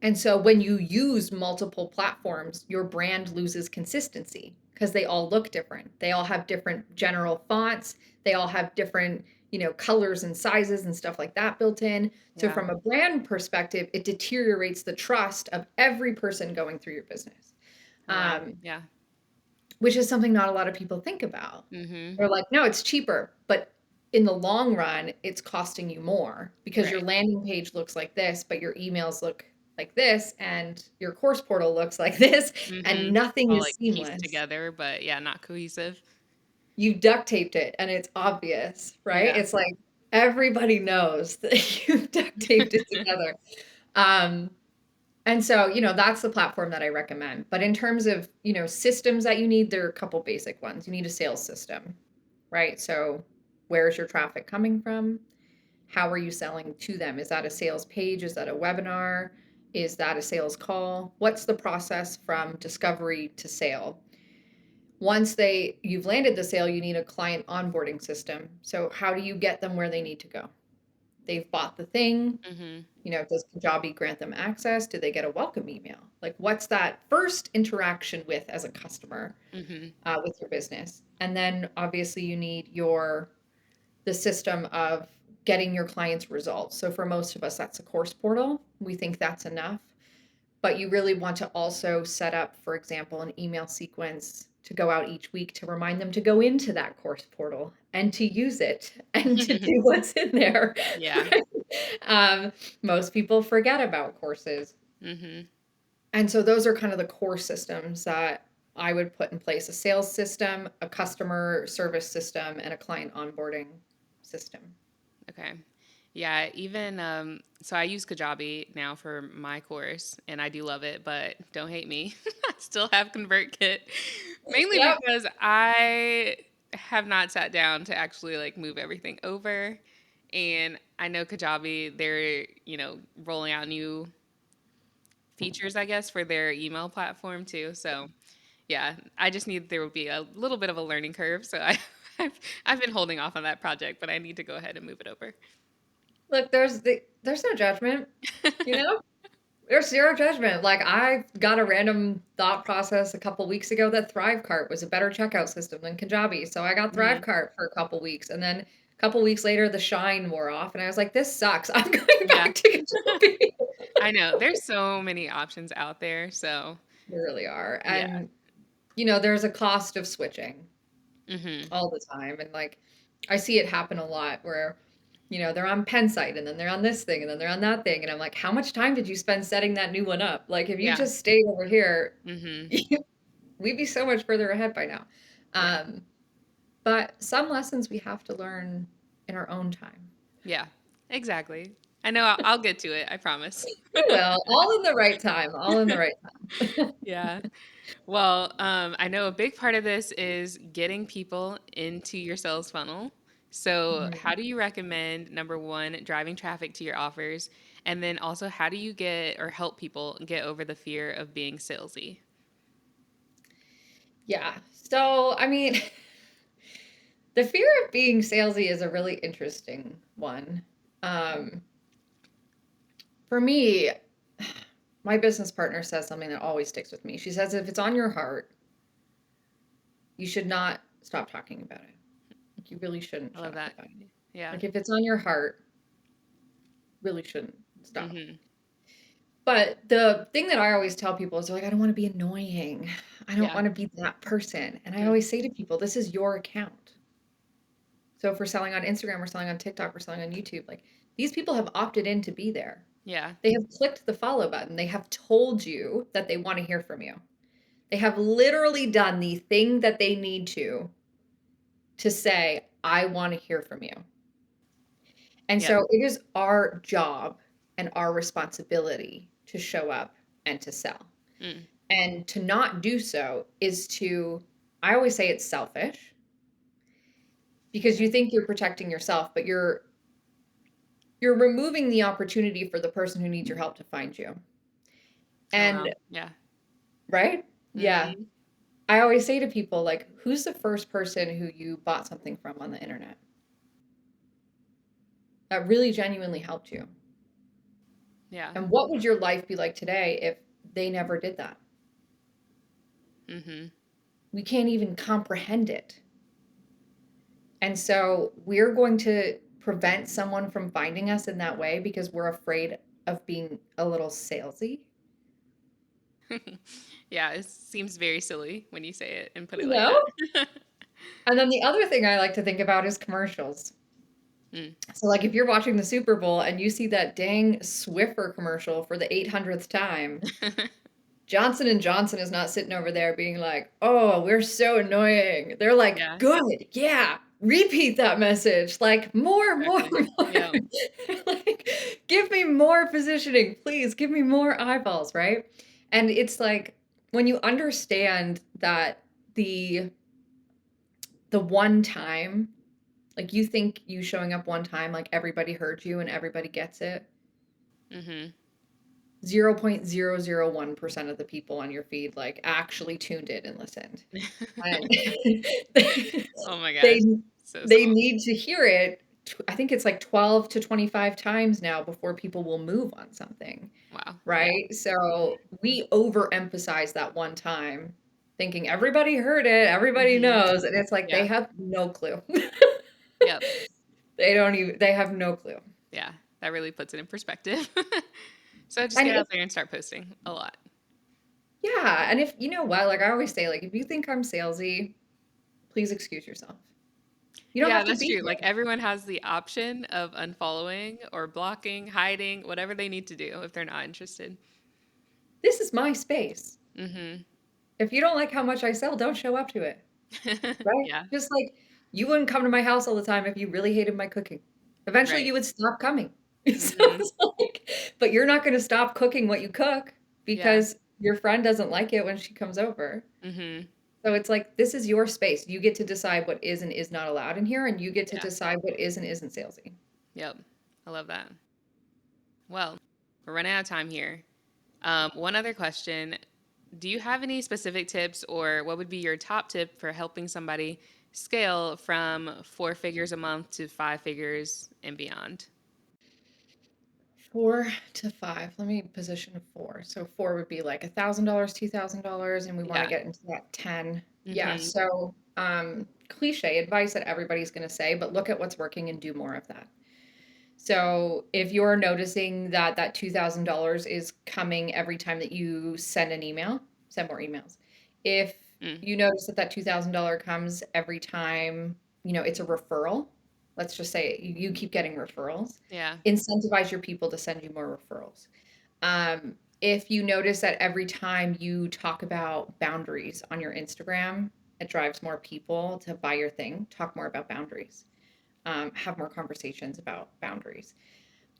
And so when you use multiple platforms, your brand loses consistency because they all look different. They all have different general fonts. They all have different, colors and sizes and stuff like that built in. So
Yeah.
from a brand perspective, it deteriorates the trust of every person going through your business.
Wow.
Um,
Yeah.
which is something not a lot of people think about.
Mhm.
They're like, no, it's cheaper. But in the long run, it's costing you more because your
Right.
landing page looks like this, but your emails look like this, and your course portal looks like this, and
Mhm.
nothing
All
is
like pieced
seamless.
together, but yeah, not cohesive.
You duct taped it, and it's obvious, right?
Yeah.
It's like everybody knows that you've duct taped it together. Um, And so, that's the platform that I recommend. But in terms of, systems that you need, there are a couple basic ones. You need a sales system, right? So, where is your traffic coming from? How are you selling to them? Is that a sales page? Is that a webinar? Is that a sales call? What's the process from discovery to sale? Once you've landed the sale, you need a client onboarding system. So, how do you get them where they need to go? They've bought the thing,
Mhm.
does Kajabi grant them access? Do they get a welcome email? Like, what's that first interaction with as a customer
Mhm.
with your business? And then obviously you need the system of getting your clients results. So for most of us, that's a course portal. We think that's enough, but you really want to also set up, for example, an email sequence to go out each week to remind them to go into that course portal and to use it and to do what's in there.
Yeah.
Right? Most people forget about courses.
Mhm.
And so those are kind of the core systems that I would put in place: a sales system, a customer service system, and a client onboarding system.
Okay. Yeah, even so I use Kajabi now for my course and I do love it, but don't hate me. I still have ConvertKit. Mainly
Yep.
because I have not sat down to actually like move everything over. And I know Kajabi, they're, rolling out new features, I guess, for their email platform too. So yeah, I just need there will be a little bit of a learning curve. So I've been holding off on that project, but I need to go ahead and move it over.
Look, there's no judgment, you know? There's zero judgment. Like, I got a random thought process a couple weeks ago that ThriveCart was a better checkout system than Kajabi. So I got
Mhm.
ThriveCart for a couple weeks. And then a couple weeks later, the shine wore off. And I was like, this sucks. I'm going
Yeah.
back to Kajabi.
I know. There's so many options out there. So,
They really are.
yeah.
And, there's a cost of switching
Mhm.
all the time. And like, I see it happen a lot where, they're on Pensite and then they're on this thing and then they're on that thing. And I'm like, how much time did you spend setting that new one up? Like, if you
Yeah.
just stayed over here,
Mhm.
we'd be so much further ahead by now.
Yeah.
Um, but some lessons we have to learn in our own time.
Yeah. Exactly. I know I'll get to it. I promise.
You will, all in the right time, all in the right time.
Yeah. Well, I know a big part of this is getting people into your sales funnel. So,
Mhm.
how do you recommend number one, driving traffic to your offers? And then also, how do you get or help people get over the fear of being salesy?
Yeah. So, I mean, the fear of being salesy is a really interesting one. Um, for me, my business partner says something that always sticks with me. She says, if it's on your heart, you should not stop talking about it. Like, you really shouldn't
I love
shut up
that.
about it.
Yeah.
Like, if it's on your heart, really shouldn't stop.
Mhm.
But the thing that I always tell people is they're like, I don't want to be annoying. I don't
Yeah.
want to be that person. And I
Mm.
always say to people, this is your account. So if we're selling on Instagram, we're selling on TikTok, we're selling on YouTube, like, these people have opted in to be there.
Yeah.
They have clicked the follow button. They have told you that they want to hear from you. They have literally done the thing that they need to say, I want to hear from you. And
Yep.
so it is our job and our responsibility to show up and to sell.
Mm.
And to not do so is to, I always say it's selfish because you think you're protecting yourself, but you're removing the opportunity for the person who needs your help to find you.
Oh, wow.
And
Yeah.
right? Yeah.
Mhm.
I always say to people, like, who's the first person who you bought something from on the internet that really genuinely helped you?
Yeah.
And what would your life be like today if they never did that?
Mhm.
We can't even comprehend it. And so we're going to prevent someone from finding us in that way because we're afraid of being a little salesy.
Yeah, it seems very silly when you say it and put it
You
like
know?
that.
And then the other thing I like to think about is commercials.
Mm.
So, like, if you're watching the Super Bowl and you see that dang Swiffer commercial for the 800th time, Johnson and Johnson is not sitting over there being like, "Oh, we're so annoying." They're like,
Yeah,
"Good, yeah, repeat that message, like, more, more,
exactly.
more."
Yeah.
Like, "Give me more positioning, please, give me more eyeballs," right? And it's like, when you understand that the one time, like, you think you showing up one time, like, everybody heard you and everybody gets it,
Mhm.
0.001% of the people on your feed, like, actually tuned in and listened. And
Oh my
they
gosh. So
they
small.
need to hear it, I think it's like 12 to 25 times now before people will move on something,
Wow. Yeah.
right? So,
Mhm.
we overemphasize that one time, thinking everybody heard it, everybody
Mhm.
knows, and it's like they
Yeah.
have no clue.
Yep.
They have no clue.
Yeah. That really puts it in perspective. So just
And
get
if
out there and start posting a lot.
yeah, and if you know what, like I always say, like, if you think I'm salesy, please excuse yourself. You don't
Yeah,
have to
that's
be
true. Like
here.
everyone has the option of unfollowing or blocking, hiding, whatever they need to do if they're not interested.
This is my space.
Mhm.
If you don't like how much I sell, don't show up to it, right?
Yeah.
Just like you wouldn't come to my house all the time if you really hated my cooking. Eventually,
Right.
you would stop coming. So
Mhm.
it's like, but you're not gonna stop cooking what you cook
Yeah.
because your friend doesn't like it when she comes over.
Mhm.
So it's like, this is your space. You get to decide what is and is not allowed in here, and you get to
Yeah.
decide what is and isn't salesy.
Yep. I love that. Well, we're running out of time here. One other question. Do you have any specific tips or what would be your top tip for helping somebody scale from 4 figures a month to 5 figures and beyond?
4 to 5. Let me position 4. So 4 would be like $1,000, $2,000, and we wanna
Yeah.
get into that 10. Yeah,
Mhm.
so, cliche advice that everybody's gonna say, but look at what's working and do more of that. So, if you're noticing that that $2,000 is coming every time that you send an email, send more emails. If
Mm.
you notice that that $2,000 comes every time, it's a referral, let's just say you keep getting referrals,
Yeah.
incentivize your people to send you more referrals. If you notice that every time you talk about boundaries on your Instagram, it drives more people to buy your thing, talk more about boundaries. Have more conversations about boundaries.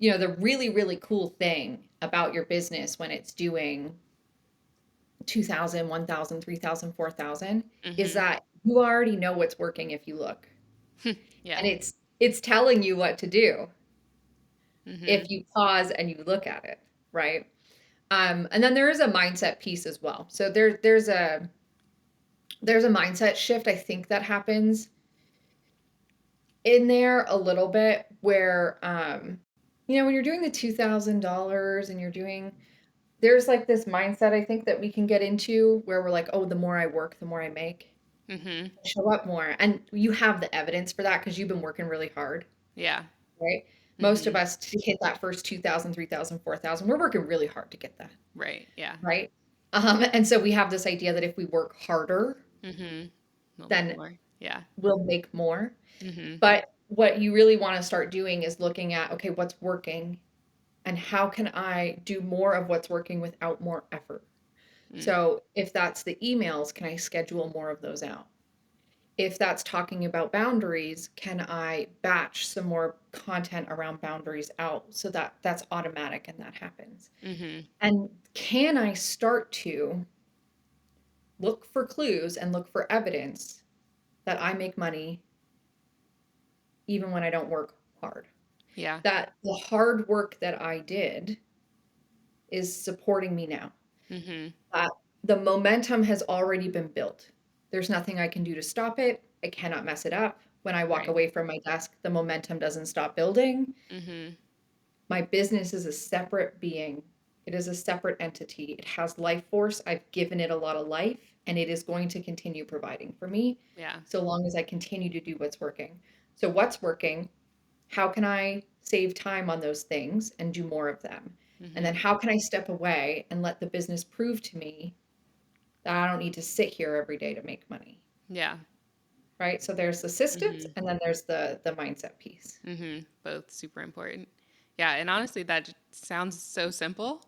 The really, really cool thing about your business when it's doing 2,000, 1,000, 3,000, 4,000 is
Mhm.
that you already know what's working if you look.
Yeah.
And it's telling you what to do
Mhm.
if you pause and you look at it, right? And then there is a mindset piece as well. So there's a mindset shift I think that happens in there a little bit where when you're doing the $2,000 and there's like this mindset I think that we can get into where we're like, oh, the more I work, the more I make.
Mhm.
Show up more. And you have the evidence for that because you've been working really hard,
Yeah.
right? Most of
Mhm.
us to hit that first 2,000, 3,000, 4,000, we're working really hard to get that,
Right. Yeah.
right? And so we have this idea that if we work harder,
Mhm. We'll make
then
more. Yeah.
we'll make more.
Mhm.
But what you really want to start doing is looking at, okay, what's working and how can I do more of what's working without more effort?
Mm.
So if that's the emails, can I schedule more of those out? If that's talking about boundaries, can I batch some more content around boundaries out so that that's automatic and that happens?
Mhm.
And can I start to look for clues and look for evidence that I make money even when I don't work hard.
Yeah.
That the hard work that I did is supporting me now.
Mhm.
Uh, the momentum has already been built. There's nothing I can do to stop it. I cannot mess it up. When I walk
Right.
away from my desk, the momentum doesn't stop building.
Mhm.
My business is a separate being. It is a separate entity. It has life force. I've given it a lot of life, and it is going to continue providing for me
Yeah.
so long as I continue to do what's working. So, what's working? How can I save time on those things and do more of them? And then,
Mhm.
how can I step away and let the business prove to me that I don't need to sit here every day to make money?
Yeah.
Right? So, there's the systems,
Mhm.
and then there's the mindset piece.
Mhm. Both super important. Yeah, and honestly, that sounds so simple.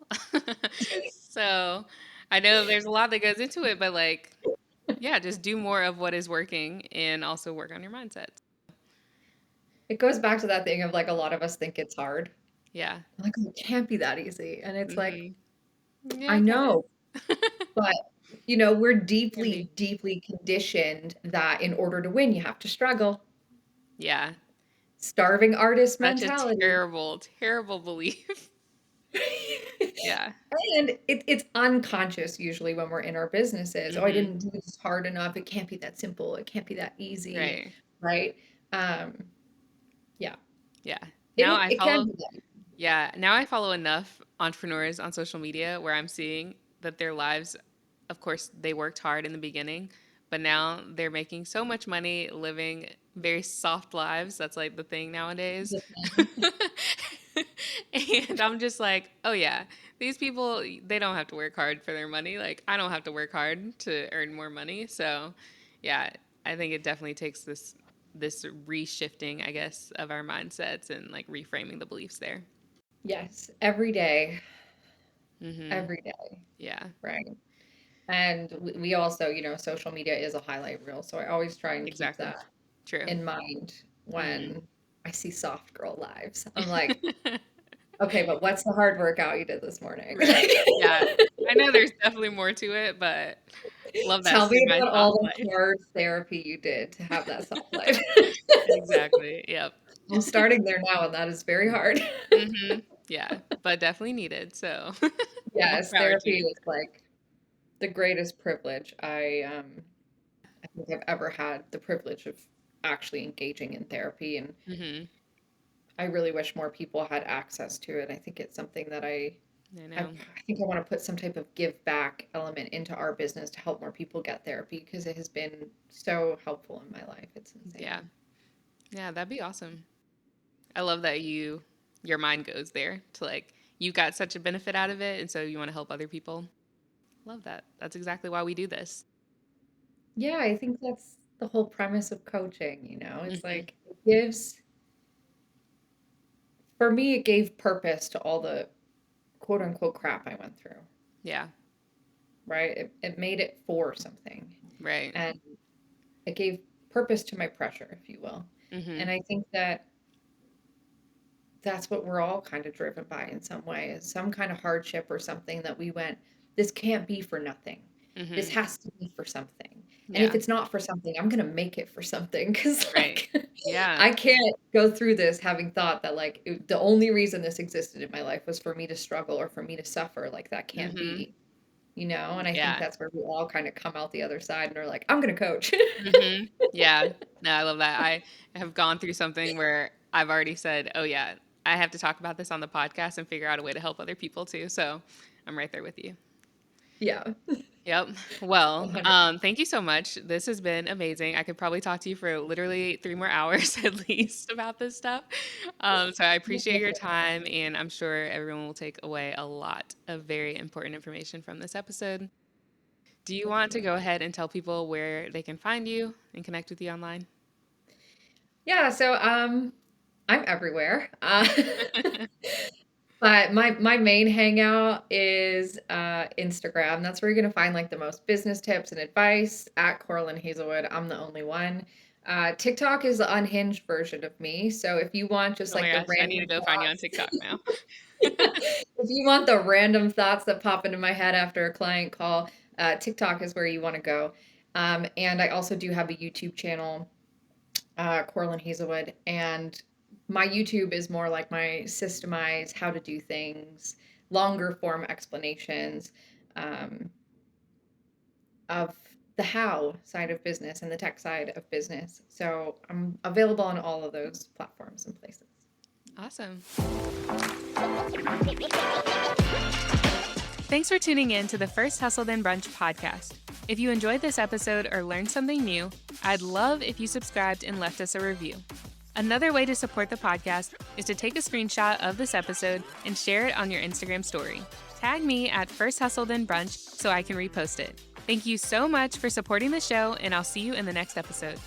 So, I know there's a lot that goes into it, but like, yeah, just do more of what is working and also work on your mindset.
It goes back to that thing of like a lot of us think it's hard.
Yeah.
Like, "Oh, it can't be that easy." And it's like,
Mhm. Yeah,
I
it
know,
can.
but, we're
Can
deeply,
be.
deeply conditioned that in order to win, you have to struggle.
Yeah.
Starving artist
Such a
mentality.
terrible, terrible belief. Yeah.
And it's unconscious usually when we're in our businesses. "Oh, I
Mhm.
didn't do this hard enough. It can't be that simple. It can't be that easy."
Right.
Right? Um, yeah.
Yeah.
It
Now
it
I
it can
follow
be that.
Yeah, now I follow enough entrepreneurs on social media where I'm seeing that their lives, of course, they worked hard in the beginning, but now they're making so much money living very soft lives. That's like the thing nowadays.
The thing.
And I'm just like, oh yeah, these people, they don't have to work hard for their money. Like, I don't have to work hard to earn more money. So, yeah, I think it definitely takes this reshifting, I guess, of our mindsets and like reframing the beliefs there.
Yes,
Mhm.
every day,
Yeah,
right? And we also, social media is a highlight reel, so I always try and keep
exactly.
that
True.
in mind
Mhm.
when I see soft girl lives. I'm like, "Okay, but what's the hard workout you did this morning?"
Right. Yeah. I know there's definitely more to it, but love that
Tell me
semi
about
soft
all the
life.
hard therapy you did to have that soft life.
Exactly. Yep.
I'm starting there now, and that is very hard.
Mhm. Yeah, but definitely needed. So, more
Yes,
power to
therapy
you.
is like the greatest privilege I think I've ever had the privilege of actually engaging in therapy, and
Mhm.
I really wish more people had access to it. I think it's something that
I
I,
know.
I think I want to put some type of give back element into our business to help more people get therapy because it has been so helpful in my life. It's
Yeah.
insane.
Yeah, that'd be awesome. I love that your mind goes there to like you got such a benefit out of it and so you want to help other people. Love that. That's exactly why we do this.
Yeah, I think that's the whole premise of coaching, It's
Mhm.
like it gives for me it gave purpose to all the quote unquote crap I went through,
Yeah.
right? It made it for something.
Right.
And it gave purpose to my pressure, if you will. And
Mhm.
I think that that's what we're all kind of driven by in some way is some kind of hardship or something that we went, this can't be for nothing. This
Mhm.
has to be for something. And if
Yeah.
it's not for something, I'm going to make it for something because
Right.
like
Yeah.
I can't go through this having thought that like the only reason this existed in my life was for me to struggle or for me to suffer. Like that can't
Mhm.
be. And I think
Yeah.
that's where we all kind of come out the other side and are like, I'm going to coach.
Mhm. Yeah. No, I love that. I have gone through something where I've already said, "Oh yeah, I have to talk about this on the podcast and figure out a way to help other people too." So, I'm right there with you.
Yeah.
Yep. Well,
100.
thank you so much. This has been amazing. I could probably talk to you for literally 3 more hours at least about this stuff. So I appreciate your time, and I'm sure everyone will take away a lot of very important information from this episode. Do you want
Thank
to
you.
go ahead and tell people where they can find you and connect with you online?
Yeah, so I'm everywhere. But my main hangout is Instagram. That's where you're gonna find like the most business tips and advice at Cora-Lynn Hazelwood. I'm the only one. TikTok is the unhinged version of me. So if you want just
Oh my
like the
gosh, I need to
random
go find you on
thoughts,
TikTok now.
if you want the random thoughts that pop into my head after a client call, TikTok is where you want to go. And I also do have a YouTube channel, Cora-Lynn Hazelwood, and my YouTube is more like my systemized how to do things, longer form explanations um, of the how side of business and the tech side of business. So I'm available on all of those platforms and places.
Awesome. Thanks for tuning in to the First Hustle Then Brunch podcast. If you enjoyed this episode or learned something new, I'd love if you subscribed and left us a review. Another way to support the podcast is to take a screenshot of this episode and share it on your Instagram story. Tag me at First Hustle Then Brunch so I can repost it. Thank you so much for supporting the show, and I'll see you in the next episode.